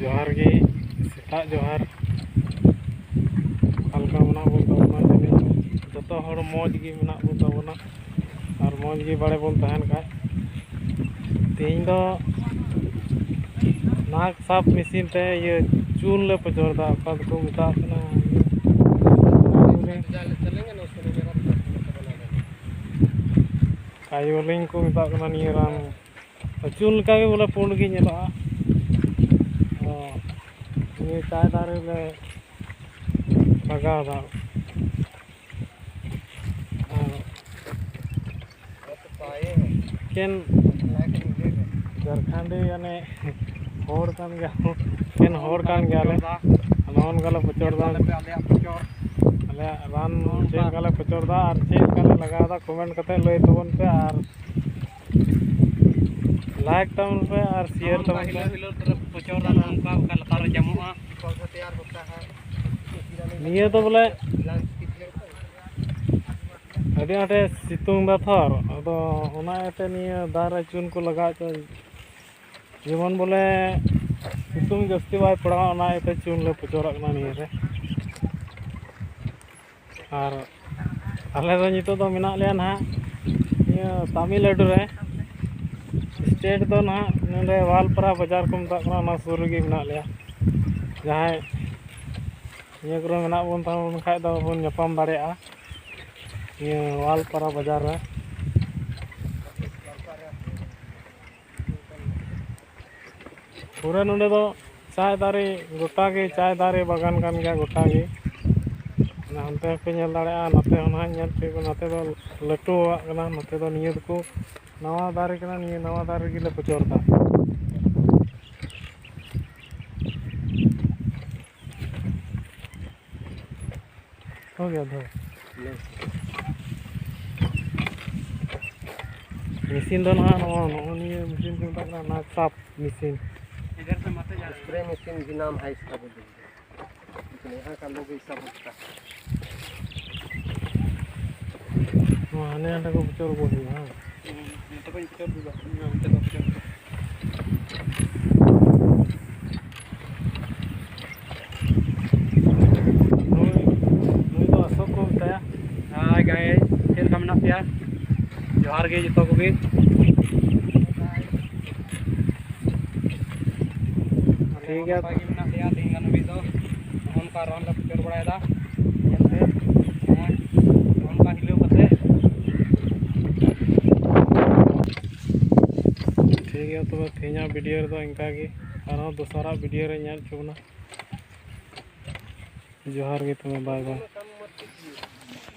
जोहार गे सेता जोहार हल्का मना बोल ताबोना जतो हर मौज गे मना बोल ताबोना और मौज गे बाड़े बोल तहन का तेज दो नाक साफ मशीन ते ये चून ले पचोरदा अका को मिता कना कायोलिंग को मिता कना नि रान चून लका गे बोले पुंड गे नेला ये चाय दारे ले लगा दा केन झारखंडी यानी होड़ कान गया केन होड़ कान गया ले नॉन गला पचोरदा अले रान चेन गला पचोरदा और चेन गला लगा दा कमेंट कते लय तबन पे और लाइक तबन पे और शेयर तबन पे पचोरदा नंका लतार जामुआ कौन तैयार होता है निये तो बोले अभी आटे सितुंग दा थर अदो ओना एते निये दारे चून को लगा तो जेमन बोले सितुंग जस्ती बाय पड़ा ओना एते चून ले पचोरा कना निये रे और आले दो नितो दो मिना ले ना निये तमिलनाडु रे स्टेट दो ना नंदे वालपरा बाजार को मता कना ना सुर गे मिना ले जहां ये करो मिना बोन ता खाय दो बोन nyapam दाड़ेआ ये वालपरा बाजार रे पूरा नोडे दो चाय दारे गोटा गे चाय दारे बागान कान गया गोटा गे नते पे नेल दाड़ेआ नते होना नेल पे नते दो लटू कना नते दो निये को नवा दारे कना निये नवा दारे गे ले पचोरदा हो गया दो मशीन दो ना निये मशीन को मता ना साफ मशीन इधर से मत जा स्प्रे मशीन भी नाम है इसका बोल लेकिन यहाँ का लोग ऐसा बोलता है आने आने को पचोर को ही हां तो कोई पचोर दूंगा मैं तो पचोर नोई तो अशोक को बताया हां गाय फिर का मना प्यार जोहार गे जतो को भी ठीक है बाकी मना लिया दिन भी तो उनका रन ला पचोर बड़ायदा जैसे उनका हिलो कते ठीक है तो तेना वीडियो रे तो इनका गे और दूसरा वीडियो रे ñal चुना जोहार गे तुम्हें बाय बाय।